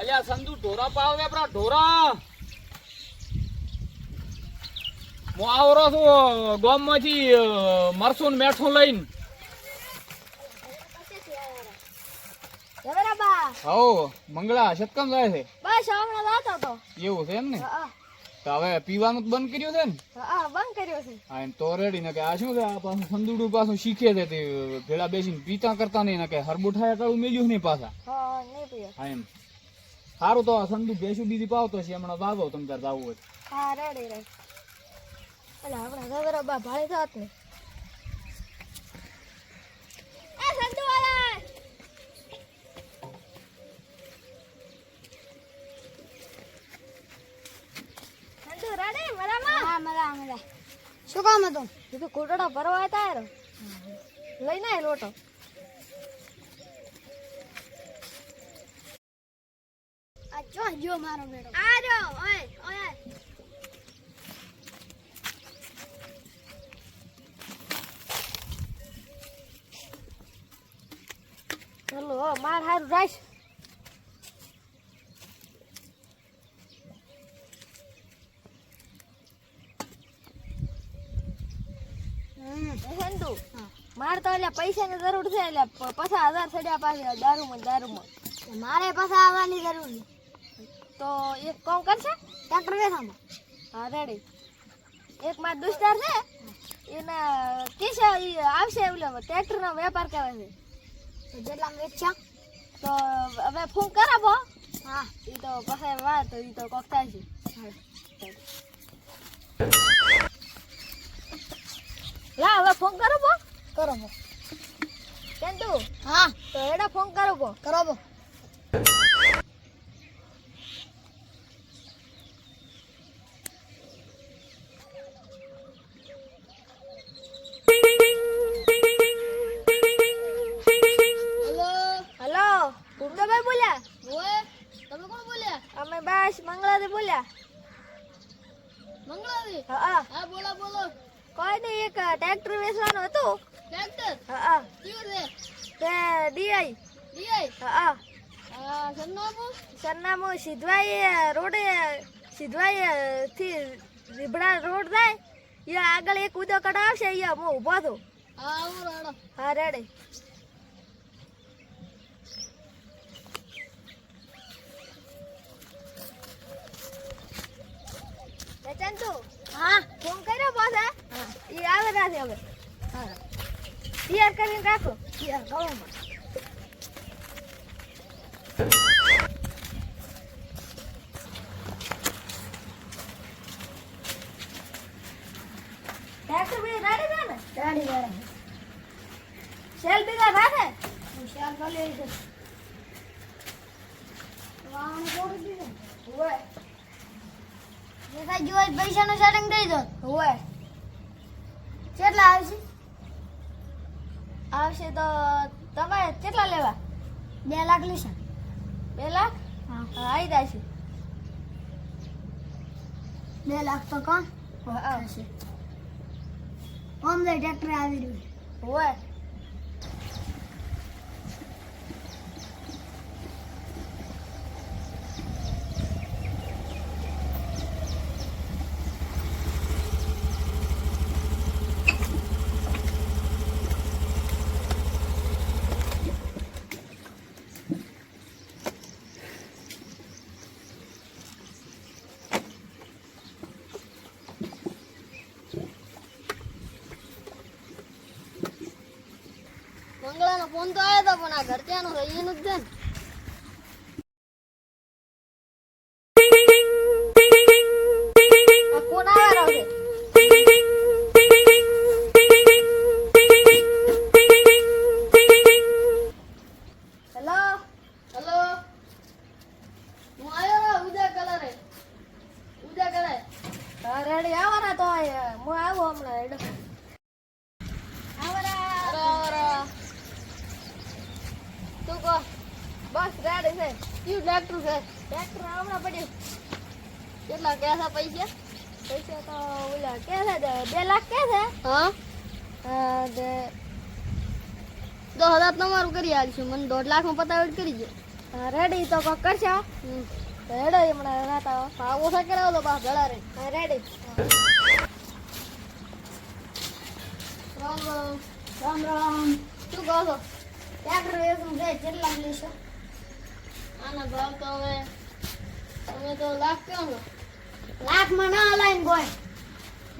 અલ્યા સંધુ ઢોરા પાવ દે આપણા ઢોરા. હું આવરો છું ગામમાંથી મરસું ને મેઠું લઈને. હો મંગળા શતકમ જાય છે. બસ હમણાં જાતો તો. એવું છે એમ ને? તો હવે પીવાનું જ બંધ કર્યું છે ને? હા બંધ કર્યો છે. હા એમ તો રેડી ને કે આ શું છે આ પાછું સંદુડું પાછું શીખે છે તે ભેળા બેસીને પીતા કરતા નહીં ને કે હરબુઠાયા કાળું મેલ્યું નહીં પાછા. હા નહીં પીયો. હા એમ સારું તો આ સંદુ બેસું બીજી પાવતો છે હમણાં વાવો તમે તાર જાવું હોય. હા રેડી રેડી. એટલે હમણાં જગરો બા ભાડે જાત ને. એ સંતુ વાળા સંતુ રેડી મરામાં. હા મરા. શું કામ હતું? તું કોટડા ભરવા આવ્યા યાર. લઈને આય લોટો. આ જો મારો બેટો. આ જો ઓય. ચલો માર હારું રાખ. સંતુ મારે તો એટલે પૈસાની જરૂર છે એટલે 50,000 સડ્યા પાસે દારૂમાં. મારે પાછા આવવાની જરૂર છે તો એક કામ કરશે ટ્રેક્ટર વેચામાં. હા રેડી. એક માર દોસ્તાર છે એના કેસે આવશે એટલે ટ્રેક્ટરનો વેપાર કરે છે. તો જેટલા વેચા તો હવે ફોન કરાવો. હા એ તો પછી વાત એ તો કોક થાય છે. લા હવે ફોન કરાવો. કેમ તું? હા તો એડા ફોન કરાવો. અમે બસ મંગળાથી બોલ્યા. મંગળાથી? હા બોલો. કોઈ નહીં એક ટ્રેક્ટર વેચવાનું હતું. ટ્રેક્ટર? હા કયું છે? તે ડીઆઈ. હા સરનામું સિધવાઈ થી રીબડા રોડ જાય એ આગળ એક ઉદો કટ આવશે એ હું ઊભો છું. હા રેડી. ચંતુ હા ફોન કર્યો પાછા. એ આવે નથી હવે. હા તૈયાર કરીને રાખો. તૈયાર કરવામાં ટ્રેક્ટર બી રેડી છે ને? રેડી. સેલ બીજા રાખે? સેલ ખાલી છે. વાહન છોડી દીધું. ઓય જો પૈસાનું સેટિંગ થઈ દો. હોય કેટલા આવશે તો તમે કેટલા લેવા? 2 લાખ લેશે. 2 લાખ? હા આવી જાય. 2 લાખ તો કોણ આવશે? ઓમ ટ્રેક્ટર આવી રહ્યું હોય. મંગળાનો ફોન તો આવ્યો હતો પણ આ ઘર ત્યાંનો એનું જ છે ને. આ ફોન આવ્યો છે. હેલો હું આવ્યો ઉદય કલરે. હા રેડી આવવાના તો હું આવું હમણાં. તું કહો બસ રેડી છે. કયું ટ્રેક્ટર છે? ટ્રેક્ટર હમણાં પડ્યું. કેટલા કે પૈસા? પૈસા તો ઓલા કે છે 2 લાખ કે છે. હા 10,000 તમારું કરી આવીશું. મને 1.5 લાખમાં પતાવટ કરી દો. રેડી તો કોક કરશે રેડો હમણાં રાતા ભાવ ઓછા કરાવો તો બા ભેળા રે રેડી રામ રામ રામ રામ શું કહો છો ટ્રેક્ટર વેચું છે કેટલા લેશો આના ભાવ તો હવે તમે તો લાખ કહો છો લાખમાં ના લાઈન કોઈ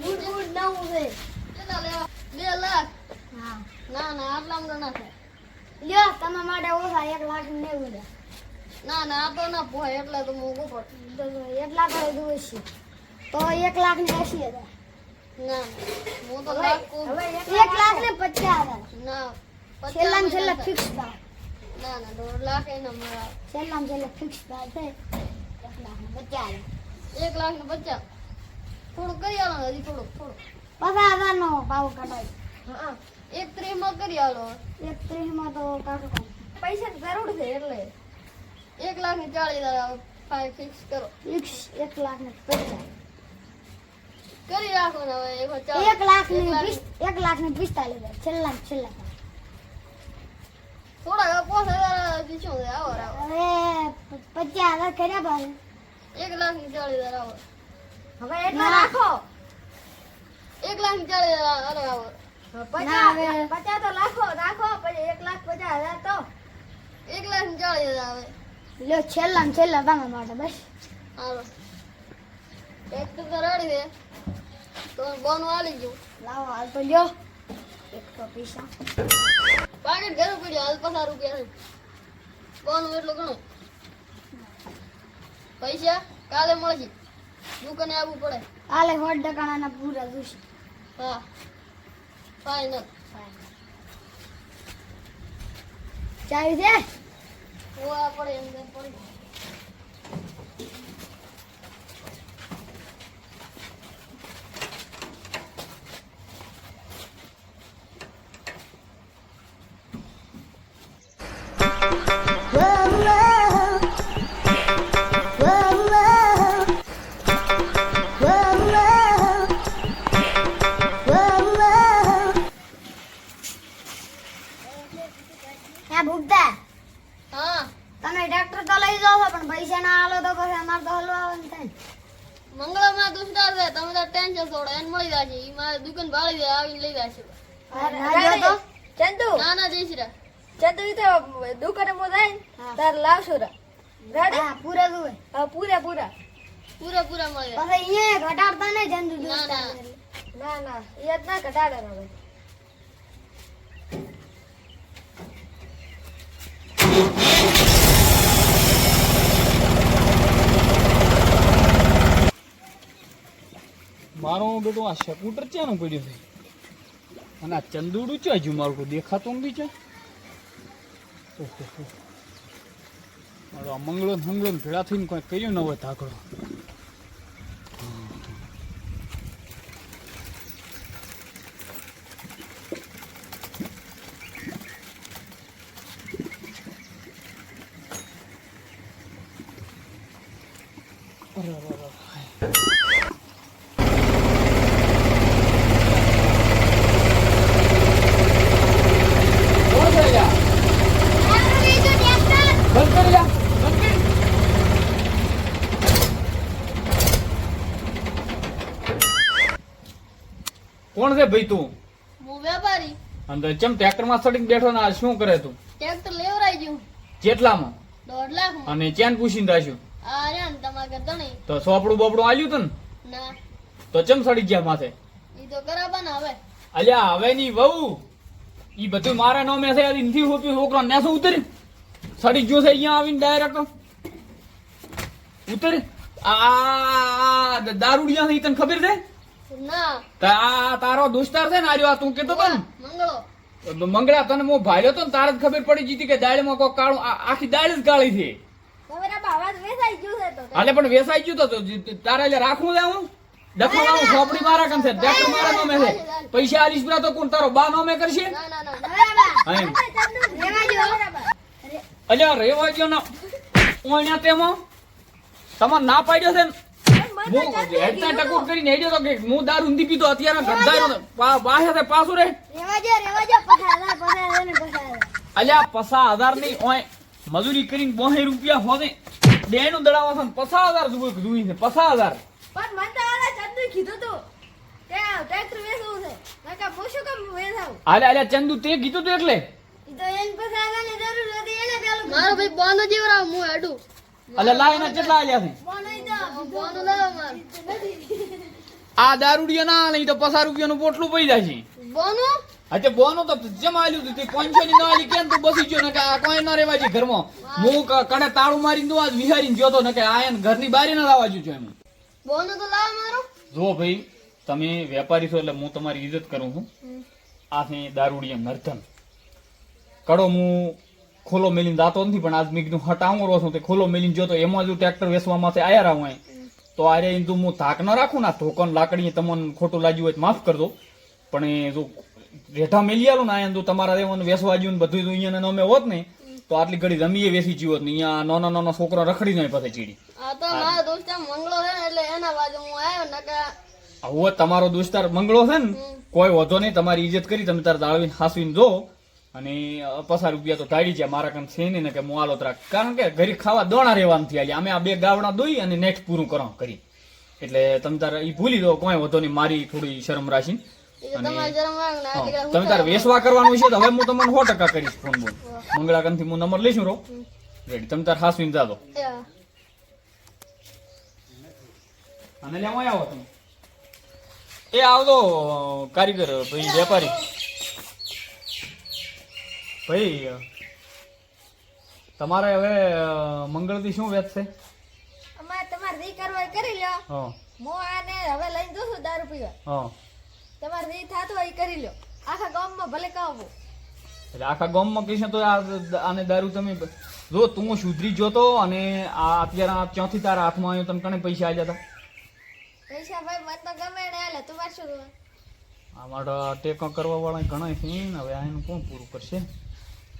બૂટ બૂટ નવું છે કેટલા લેવા 2 લાખ હા ના ના આટલામાં ના થાય લ્યો તમે માટે ઓછા 1 લાખ ને 90 ના ના આ તો ના પોહાય એટલે તો મોંઘું પડે એટલા કરે દઉં છે તો 1 લાખ ને 80,000 ના હું તો લાખ 1 લાખ ને 50,000 ના છેલ્લા ને છેલ્લા ફિક્સ ભાવ ના ના 1.5 લાખ એના મારા છેલ્લા ને છેલ્લા ફિક્સ ભાવ છે 1 લાખ ને 50,000 1 લાખ ને 50 થોડું કરી આલો હજી થોડું 50,000 નો ભાવ કઢાય હા 1.30 માં કરી આલો 1.30 માં તો કાઢો પૈસા જરૂર છે એટલે 1,40,000 ફાઈ ફિક્સ કરો 1 લાખ ને 50 કરી રાખો ને હવે 1 લાખ ને 45,000 છેલ્લા ને છેલ્લા થોડા 5,000 દીશો આવો હવે 50,000 કર્યા ભાઈ 1,40,000 આવો હવે એટલા રાખો 1,40,000 આવો 50 તો રાખો પછી 1,50,000 તો 1,40,000 આવે લ્યો છેલ્લા ને છેલ્લા તમે માટે બસ હાલો એક તો રેડી દે તો બોન વાલી જો લાવો હાલ તો લ્યો એક તો પૈસા પાકેટ ઘરે પડ્યો હાલ 50 રૂપિયા બોન એટલું ઘણું પૈસા કાલે મળશે દુકાને આવવું પડે કાલે 100% ના પૂરા જોશે હા ફાઈનલ ચાવી દે ઓવા પડે એમ પડી તમે ટ્રેક્ટર તો લઈ જાઓ છો પણ પૈસા ના આલો તો પછી અમાર તો હલવાવાનું થાય મંગળમાં દુસરા છે તમે તો ટેન્શન છોડો એને મળી જશે ઈ મારી દુકાન ભાળી દે આવીને લઈ જશે તો ચંદુ ના ના જયશ્રી ચંદુ ઈ તો દુકાને મો જાય તાર લાવશો રા રેડી હા પૂરા દુએ હા પૂરા પૂરા મળી જાય પછી એ ઘટાડતા ને ચંદુ ના ના એ જ ના ઘટાડે હવે મારો બેટો આ સ્કૂટર ક્યાંનું પડ્યું છે અને આ ચંદુડું છે હજુ મારું કોઈ દેખાતું નથી છે ઓહો મારો આ મંગળો ભેળા થઈને કોઈ કર્યું ન હોય ધાકડો કોણ છે ભાઈ તું હું વેપારી અંદર ચમ ટ્રેક્ટર માં ચડીને બેઠો ને આ શું કરે તું ટ્રેક્ટર લેવરાઈ ગયું કેટલામાં 1.5 લાખ અને ચેન પૂછીને રાખ્યું આ રે ને તમારે કરતો નહીં તો સોપડું બોપડું આલ્યું તું ને ના તો ચમ સડી ગયા માથે ઈ તો કરાબા ને હવે અલ્યા હવે ની વહુ ઈ બધું મારા નામે છે ઇનથી હોપી છોકરો ને શું ઉતરી સડી ગયો છે અહીંયા આવીને ડાયરેક્ટ ઉતરી આ દારૂડિયા છે તને ખબર છે ના આ તારો દોસ્તાર છે ને આર્યો તું કેતો તો ને મંગળો મંગળા તને હું ભાલ્યો તો ને તારે જ ખબર પડી જીતી કે દાળમાં કોઈ કાળું આખી દાળ જ કાળી છે હાલે પણ વેસાઈ ગયું તો તારે એટલે રાખવું છે હું દફાવાનું સોપડી મારા કન છે ટ્રેક્ટર મારા નામે છે પૈસા આલીશ બરા તો કોણ તારો બા નામે કરશે અલ્યા રેવા ગયો ના ઓણ્યા તેમાં તમાર ના પાડ્યો છે ને હું હેડતા ટકોર કરીને હેડ્યો તો કે હું દારૂ નથી પીતો અત્યારે ગંધાયો બાહે પાછું રે અલ્યા 50,000 ની ઓય મજૂરી કરીને 2 રૂપિયા હોતે બેનું દડાવા છે 50,000 જોઈ છે 50,000. પણ મને તો ઓલા ચંદુ કીધું તું કે ટ્રેક્ટર વેચવું છે નકા પૂછું કેમ વેચાવું આલે ચંદુ તે કીધું તું એટલે ઈ તો એને પાસે આગળની જરૂર હતી એને પેલું મારો ભાઈ બોનો જીવરાવ હું હેડું અલે લા એના કેટલા આલ્યા છે બોનો ઈ તો બોનો લાવ માર આ દારૂડિયા ના આલે ઈ તો 50 રૂપિયાનું પોટલું પડી જાય છે બોનો અચ્છા બોનો તો જમા આલ્યું તું તે 500 ની ના આલી કેમ તું બસી ગયો ને કે આ કોઈ ના રેવા છે ઘરમાં હું કડે તાળું મારીને દો આજ વિહારીને ગયો તો ને કે આ એને ઘરની બહાર ના લાવવા જો એમ બોનો તો લાવ મારો જો ભાઈ તમે વેપારી છો એટલે હું તમારી ઇજ્જત કરું છું આ છે દારૂડિયા નર્ધન કડો હું ખોલો મેલીને દાતો નથી પણ આજ મેં કીધું હટાવો છું તે ખોલો મેલીને જો તો એમાં જો ટ્રેક્ટર વેચવામાંથી આયા રહું હોય તો આરે તું હું થાક ન રાખું ના ધોકન લાકડી તમને ખોટું લાગ્યું હોય તો માફ કરજો પણ એ જો રેઠા મેલી આલો ને આયા તો તમારા દેવાનું વેસવા જ્યું ને બધું અહીંયા અમે હોત ને તો આટલી ઘડી રમીએ વેસી જ્યું હોત ને અહીંયા નાનો છોકરો રખડી જાય પછી ચીડી આ તો મારો દોસ્ત મંગળો છે એટલે એના બાજુ હું આવ્યો નકા હવે તમારો દોસ્તાર મંગળો છે ને કોઈ વધો નહીં તમારી ઇજ્જત કરી તમે તાર દાળવીને હાસવીને જો અને 50 રૂપિયા તો ટાળી છે મારા કામ છે નહીં ને કે હું આલો ત્રાક કારણ કે ઘરે ખાવા દોણા રહેવાનું થી અમે આ 2 ગાવડા દોઈ અને નેક્સ્ટ પૂરું કરો કરી એટલે તમે તાર ઈ ભૂલી દો કોઈ વધો નહીં મારી થોડી શરમ રાખીને તમે તાર વેસવા કરવાનું છે તો હવે હું તમને 100% કરીશ ફોન બોલ મંગળા કંથી હું નંબર લઈશું રો રેડી તમે તાર હાસવીને જાદો અને લેવા આવો તમે એ આવતો કારીગર ભાઈ વેપારી ભાઈ તમારે હવે મંગળથી શું વેચ છે અમારે તમારે રી કરવા કરી લ્યો હા હું આને હવે લઈને જઉં છું દારૂ પીવા હા તમારે રી થાતું હોય ઈ કરી લ્યો આખા ગામમાં ભલે કહો એટલે આખા ગામમાં કહીશ તો આને દારૂ તમે જો તું સુધરી જોતો અને આ અત્યારે ચોથી તારા હાથમાં આવ્યો તમે કણે પૈસા આલ્યા હતા પૈસા ભાઈ મત તો ગમે એને હાલે તું પાછું આ માટે ટેકો કરવા વાળા ઘણા છે ને હવે આનું કોણ પૂરું કરશે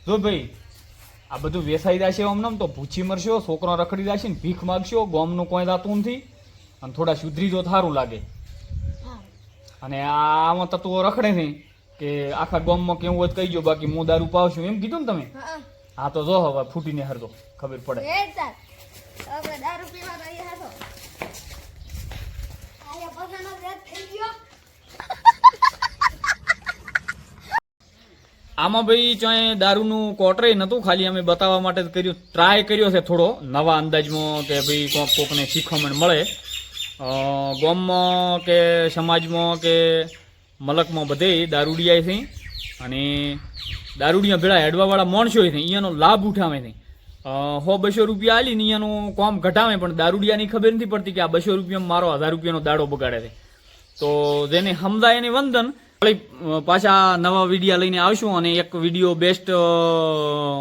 જો ભાઈ આ બધું વેસાઈ જશે અમને તો ભૂચી મરશો છોકરો રખડી જશે ને ભીખ માગશો ગામનું કોઈ દાતું નથી અને થોડા સુધરી જો સારું લાગે અને આમાં તત્વો રખડે છે કે આખા ગામમાં કેવું હોય કહી ગયો બાકી હું દારૂ પાવશું એમ કીધું ને તમે હા તો જો હવે ફૂટીને હરદો ખબર પડે દારૂ પીવા તો અહીંયા હતો આયા પસાનો રેત થઈ ગયો આમાં ભાઈ ચાહે દારૂનું કોટરે નતું ખાલી અમે બતાવવા માટે જ કર્યું ટ્રાય કર્યો છે થોડો નવા અંદાજમાં કે ભાઈ કોકને શીખવા મળે ગામમાં કે સમાજમાં કે મલકમાં બધે દારૂડિયા છે અને દારૂડિયા ભેળા હેડવાવાળા માણસો છે અહીંયાનો લાભ ઉઠાવે છે 100-200 રૂપિયા આલીને અહીંયાનું કામ ઘટાવે પણ દારૂડિયાની ખબર નથી પડતી કે આ 200 રૂપિયામાં મારો 1000 રૂપિયાનો દાડો બગાડે છે તો જેને સમજાય એને વંદન પાછા નવા વિડીયો લઈને આવશું અને એક વિડીયો બેસ્ટ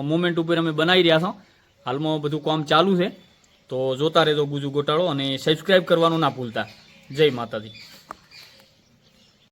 મોમેન્ટ ઉપર અમે બનાવી રહ્યા છો હાલમાં બધું કામ ચાલુ છે તો જોતા રહેજો ગુજુ ગોટાળો અને સબસ્ક્રાઇબ કરવાનું ના ભૂલતા જય માતાજી.